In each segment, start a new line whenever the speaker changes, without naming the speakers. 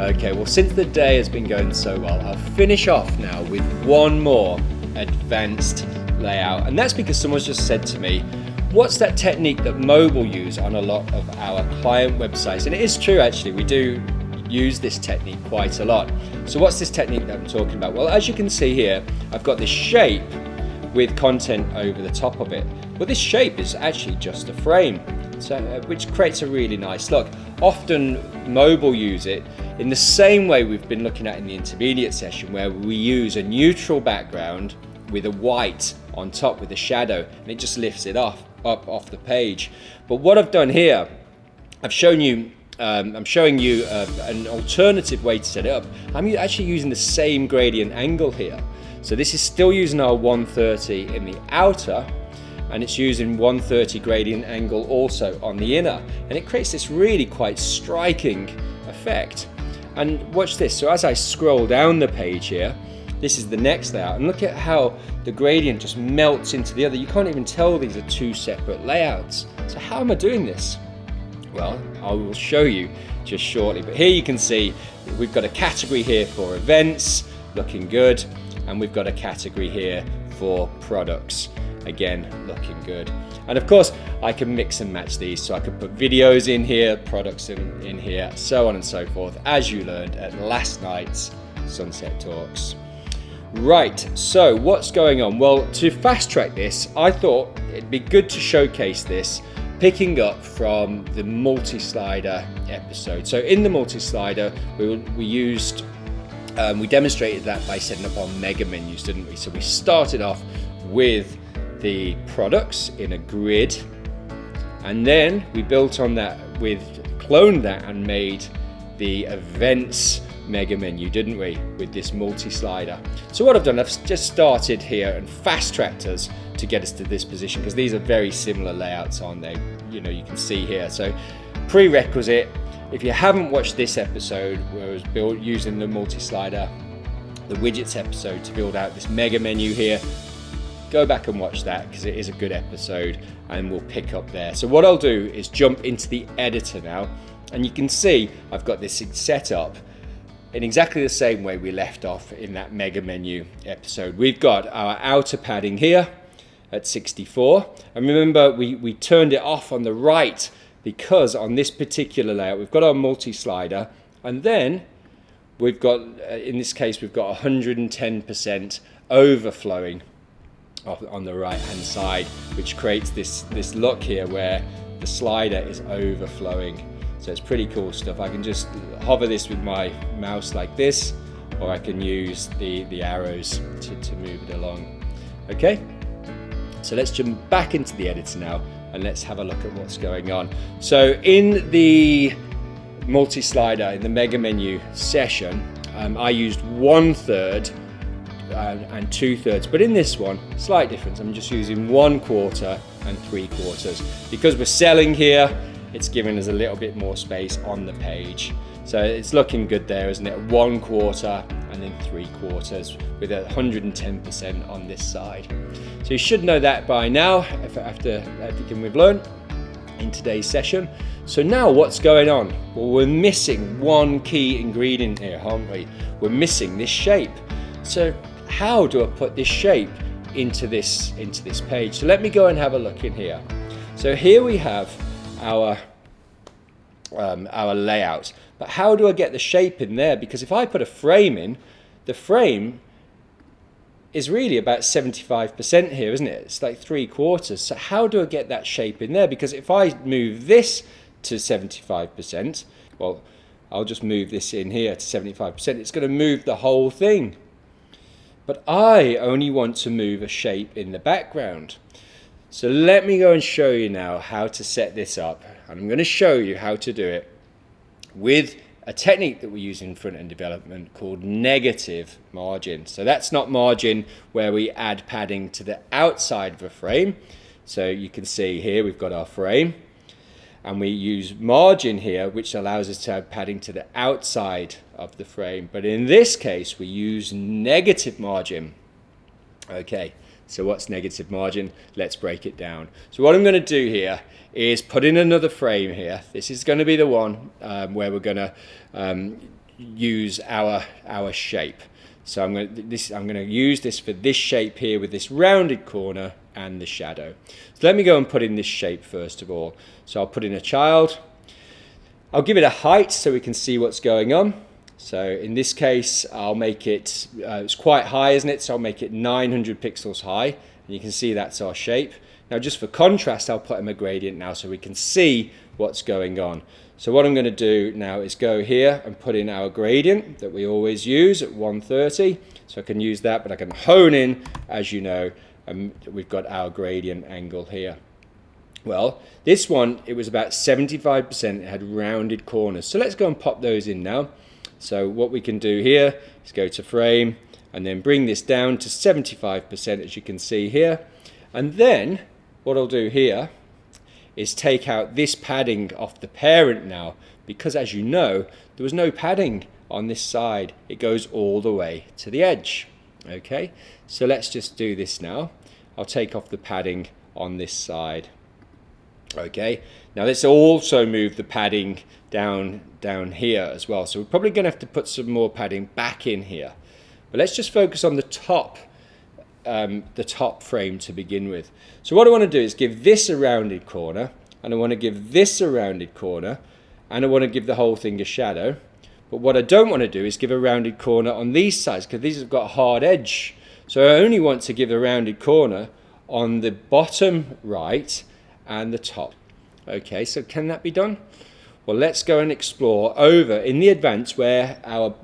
Okay, well, since the day has been going so well, I'll finish off now with one more advanced layout. And that's because someone's just said to me, what's that technique that Mobile use on a lot of our client websites? And it is true, actually, we do use this technique quite a lot. So what's this technique that I'm talking about? Well, as you can see here, I've got this shape with content over the top of it. Well, this shape is actually just a frame, so which creates a really nice look. Often Mobile use it in the same way we've been looking at in the intermediate session, where we use a neutral background with a white on top with a shadow, and it just lifts it up off the page. But what I've done here, I'm showing you an alternative way to set it up. I'm actually using the same gradient angle here. So this is still using our 130 in the outer, and it's using 130 gradient angle also on the inner, and it creates this really quite striking effect. And watch this. So as I scroll down the page here, this is the next layout, and look at how the gradient just melts into the other. You can't even tell these are two separate layouts. So how am I doing this? Well, I will show you just shortly, but here you can see we've got a category here for events, looking good, and we've got a category here for products, again looking good. And of course I can mix and match these, so I can put videos in here, products in here, so on and so forth, as you learned at last night's Sunset Talks. Right, so what's going on? Well, to fast track this, I thought it'd be good to showcase this picking up from the multi-slider episode. So in the multi-slider, we demonstrated that by setting up our mega menus, didn't we? So we started off with the products in a grid, and then we built on that cloned that and made the events mega menu, didn't we, with this multi-slider. So what I've done, I've just started here and fast-tracked us to get us to this position, because these are very similar layouts, aren't they? You know, you can see here. So prerequisite, if you haven't watched this episode where I was built using the multi-slider, the widgets episode to build out this mega menu here, go back and watch that, because it is a good episode, and we'll pick up there. So what I'll do is jump into the editor now, and you can see I've got this set up in exactly the same way we left off in that mega menu episode. We've got our outer padding here at 64, and remember we turned it off on the right because on this particular layout we've got our multi-slider, and then we've got in this case we've got 110% overflowing on the right hand side, which creates this look here where the slider is overflowing. So it's pretty cool stuff. I can just hover this with my mouse like this, or I can use the arrows to move it along. Okay, so let's jump back into the editor now and let's have a look at what's going on. So in the multi-slider, in the mega menu session, I used 1/3 and 2/3, but in this one, slight difference. I'm just using 1/4 and 3/4 because we're selling here. It's giving us a little bit more space on the page. So it's looking good there, isn't it? 1/4 and then 3/4 with 110% on this side. So you should know that by now, after everything we've learned in today's session. So now what's going on? Well, we're missing one key ingredient here, aren't we? We're missing this shape. So how do I put this shape into this page? So let me go and have a look in here. So here we have our layout, but how do I get the shape in there? Because if I put a frame in, the frame is really about 75% here, isn't it? It's like 3/4. So how do I get that shape in there? Because if I move this to 75%, well, I'll just move this in here to 75%. It's going to move the whole thing. But I only want to move a shape in the background. So let me go and show you now how to set this up. And I'm going to show you how to do it with a technique that we use in front-end development called negative margin. So that's not margin where we add padding to the outside of a frame. So you can see here we've got our frame, and we use margin here, which allows us to add padding to the outside of the frame. But in this case, we use negative margin. Okay. So what's negative margin? Let's break it down. So what I'm going to do here is put in another frame here. This is going to be the one where we're going to use our shape. So I'm going to use this for this shape here with this rounded corner and the shadow. So let me go and put in this shape first of all. So I'll put in a child. I'll give it a height so we can see what's going on. So in this case, I'll make it, it's quite high, isn't it? So I'll make it 900 pixels high. And you can see that's our shape. Now just for contrast, I'll put in a gradient now so we can see what's going on. So what I'm going to do now is go here and put in our gradient that we always use at 130. So I can use that, but I can hone in, as you know, and we've got our gradient angle here. Well, this one, it was about 75%, it had rounded corners. So let's go and pop those in now. So what we can do here is go to frame and then bring this down to 75%, as you can see here. And then what I'll do here is take out this padding off the parent now, because as you know, there was no padding on this side. It goes all the way to the edge. Okay, so let's just do this now. I'll take off the padding on this side. Okay, now let's also move the padding down here as well. So we're probably going to have to put some more padding back in here. But let's just focus on the top frame to begin with. So what I want to do is give this a rounded corner, and I want to give this a rounded corner, and I want to give the whole thing a shadow. But what I don't want to do is give a rounded corner on these sides, because these have got a hard edge. So I only want to give a rounded corner on the bottom right and the top. Okay, so can that be done? Well, let's go and explore over in the advanced where our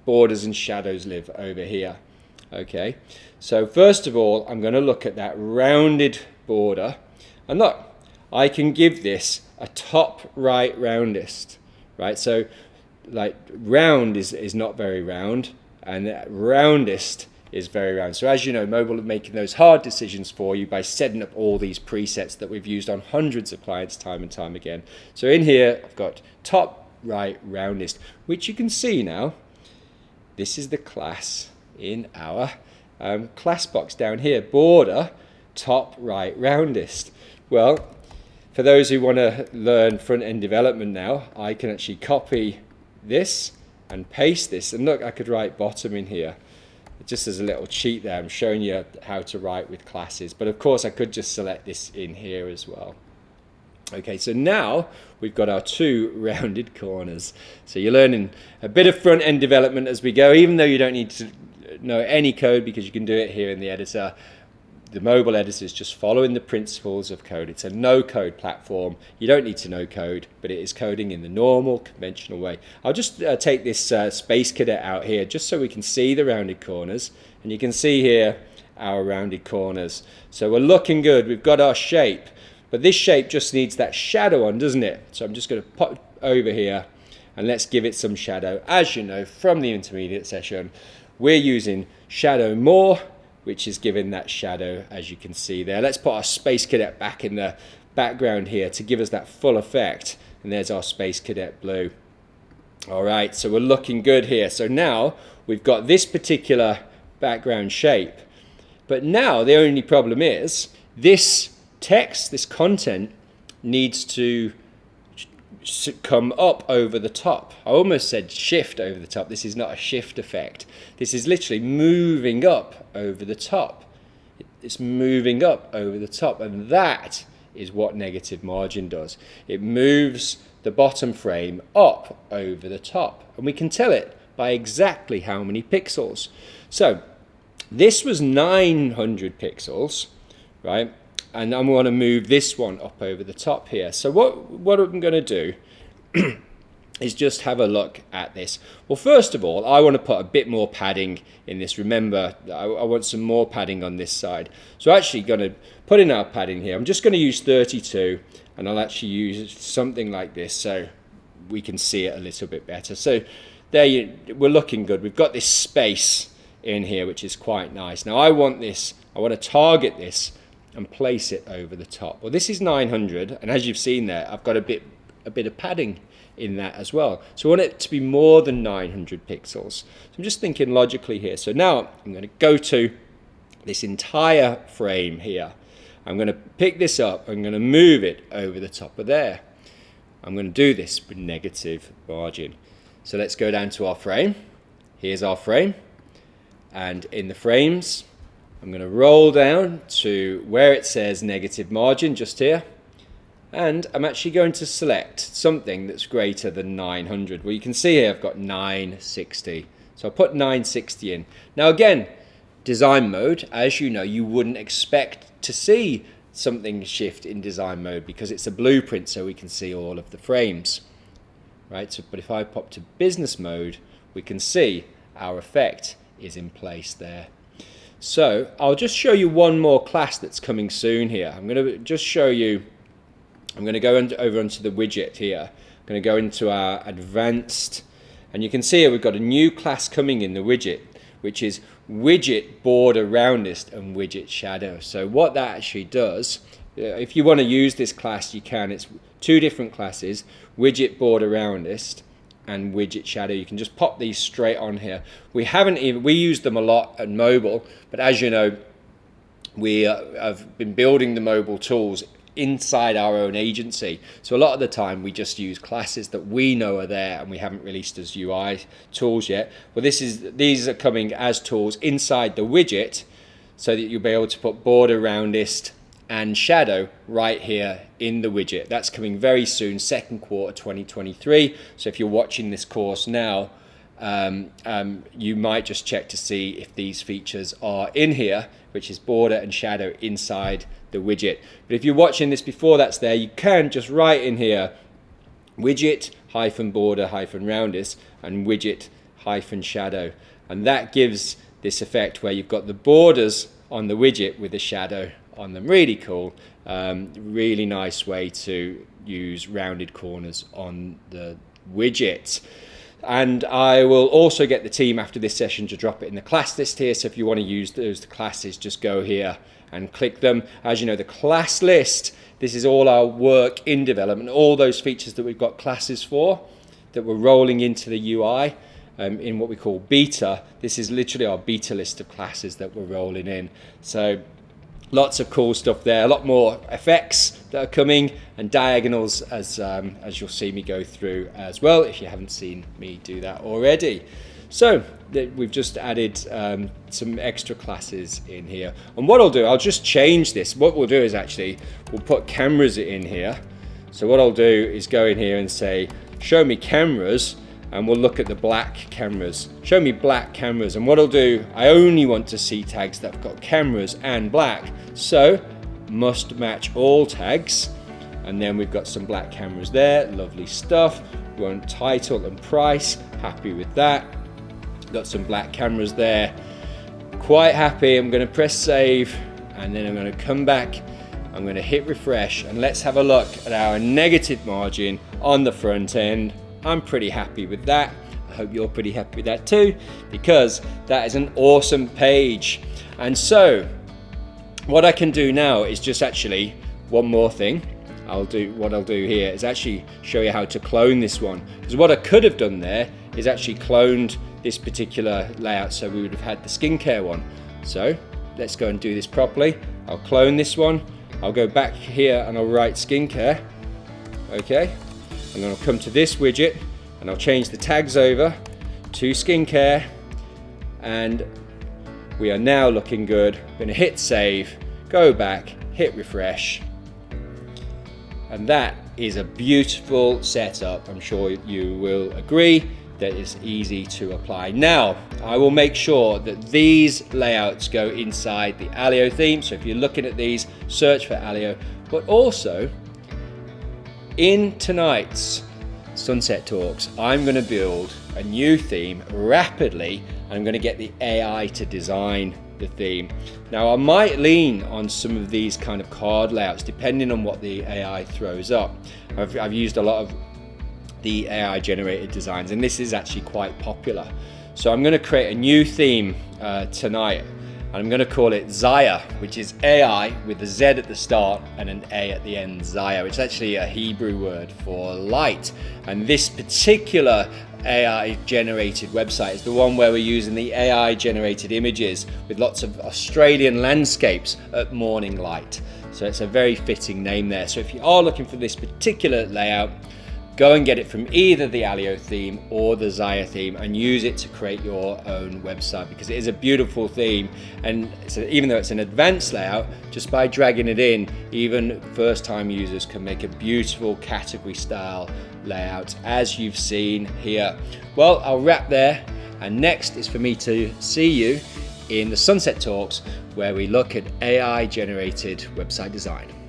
borders and shadows live over here. Okay, so first of all, I'm going to look at that rounded border, and look, I can give this a top right roundest, right? So like round is not very round, and roundest is very round. So as you know, Mobile are making those hard decisions for you by setting up all these presets that we've used on hundreds of clients time and time again. So in here, I've got top right roundest, which you can see now. This is the class in our class box down here, border top right roundest. Well, for those who want to learn front-end development now, I can actually copy this and paste this, and look, I could write bottom in here. Just as a little cheat there, I'm showing you how to write with classes, but of course I could just select this in here as well. Okay, so now we've got our two rounded corners. So you're learning a bit of front-end development as we go, even though you don't need to know any code because you can do it here in the editor. The mobile editor is just following the principles of code. It's a no-code platform. You don't need to know code, but it is coding in the normal, conventional way. I'll just take this Space Cadet out here just so we can see the rounded corners. And you can see here our rounded corners. So we're looking good. We've got our shape. But this shape just needs that shadow on, doesn't it? So I'm just going to pop over here and let's give it some shadow. As you know from the intermediate session, we're using shadow more, which is giving that shadow, as you can see there. Let's put our Space Cadet back in the background here to give us that full effect. And there's our Space Cadet blue. All right, so we're looking good here. So now we've got this particular background shape. But now the only problem is this text, this content, needs to come up over the top. I almost said shift over the top. This is not a shift effect. This is literally moving up over the top. It's moving up over the top, and that is what negative margin does. It moves the bottom frame up over the top, and we can tell it by exactly how many pixels. So this was 900 pixels, right? And I'm going to move this one up over the top here. So what I'm going to do is just have a look at this. Well, first of all, I want to put a bit more padding in this. Remember, I want some more padding on this side. So I'm actually going to put in our padding here. I'm just going to use 32, and I'll actually use something like this so we can see it a little bit better. So there we're looking good. We've got this space in here, which is quite nice. Now I want to target this and place it over the top. Well, this is 900, and as you've seen there, I've got a bit of padding in that as well. So I want it to be more than 900 pixels. So I'm just thinking logically here. So now I'm going to go to this entire frame here. I'm going to pick this up. I'm going to move it over the top of there. I'm going to do this with negative margin. So let's go down to our frame. Here's our frame. And in the frames, I'm going to roll down to where it says negative margin, just here. And I'm actually going to select something that's greater than 900. Well, you can see here I've got 960. So I'll put 960 in. Now again, design mode, as you know, you wouldn't expect to see something shift in design mode because it's a blueprint, so we can see all of the frames. Right? So, but if I pop to business mode, we can see our effect is in place there. So I'll just show you one more class that's coming soon here. I'm going to just show you, I'm going to go over onto the widget here. I'm going to go into our advanced, and you can see here we've got a new class coming in the widget, which is widget border roundest and widget shadow. So what that actually does, if you want to use this class, you can. It's two different classes, widget border roundest and widget shadow. You can just pop these straight on here. We use them a lot at mobile, but as you know, we have been building the mobile tools inside our own agency. So a lot of the time we just use classes that we know are there and we haven't released as UI tools yet. Well, these are coming as tools inside the widget so that you'll be able to put border roundest and shadow right here in the widget. That's coming very soon, second quarter 2023. So if you're watching this course now, you might just check to see if these features are in here, which is border and shadow inside the widget. But if you're watching this before that's there, you can just write in here widget hyphen border hyphen roundest and widget hyphen shadow, and that gives this effect where you've got the borders on the widget with a shadow on them. Really cool. Really nice way to use rounded corners on the widget. And I will also get the team after this session to drop it in the class list here. So if you want to use those classes, just go here and click them. As you know, the class list, this is all our work in development, all those features that we've got classes for that we're rolling into the UI in what we call beta. This is literally our beta list of classes that we're rolling in. So lots of cool stuff there, a lot more effects that are coming and diagonals as you'll see me go through as well if you haven't seen me do that already. So we've just added some extra classes in here, and what I'll do, I'll just change this. What we'll do is actually we'll put cameras in here. So what I'll do is go in here and say show me cameras, and we'll look at the black cameras. Show me black cameras, and what I'll do, I only want to see tags that have got cameras and black, so must match all tags, and then we've got some black cameras there. Lovely stuff. We want title and price, happy with that. Got some black cameras there, quite happy. I'm going to press save, and then I'm going to come back, I'm going to hit refresh, and let's have a look at our negative margin on the front end. I'm pretty happy with that. I hope you're pretty happy with that too, because that is an awesome page. And so what I can do now is just actually one more thing. What I'll do here is actually show you how to clone this one, because what I could have done there is actually cloned this particular layout, so we would have had the skincare one. So let's go and do this properly. I'll clone this one. I'll go back here and I'll write skincare. Okay. And then I'll come to this widget and I'll change the tags over to skincare, and we are now looking good. I'm going to hit save, go back, hit refresh, and that is a beautiful setup. I'm sure you will agree that it's easy to apply. Now I will make sure that these layouts go inside the Alio theme, so if you're looking at these, search for Alio, but also in tonight's Sunset Talks, I'm going to build a new theme rapidly, and I'm going to get the AI to design the theme. Now I might lean on some of these kind of card layouts depending on what the AI throws up. I've used a lot of the AI generated designs, and this is actually quite popular. So I'm going to create a new theme tonight, and I'm going to call it Zaya, which is AI with a Z at the start and an A at the end. Zaya, which is actually a Hebrew word for light. And this particular AI generated website is the one where we're using the AI generated images with lots of Australian landscapes at morning light. So it's a very fitting name there. So if you are looking for this particular layout, go and get it from either the Alio theme or the Zaya theme and use it to create your own website, because it is a beautiful theme. And so even though it's an advanced layout, just by dragging it in, even first-time users can make a beautiful category style layout, as you've seen here. Well, I'll wrap there, and next is for me to see you in the Sunset Talks, where we look at AI generated website design.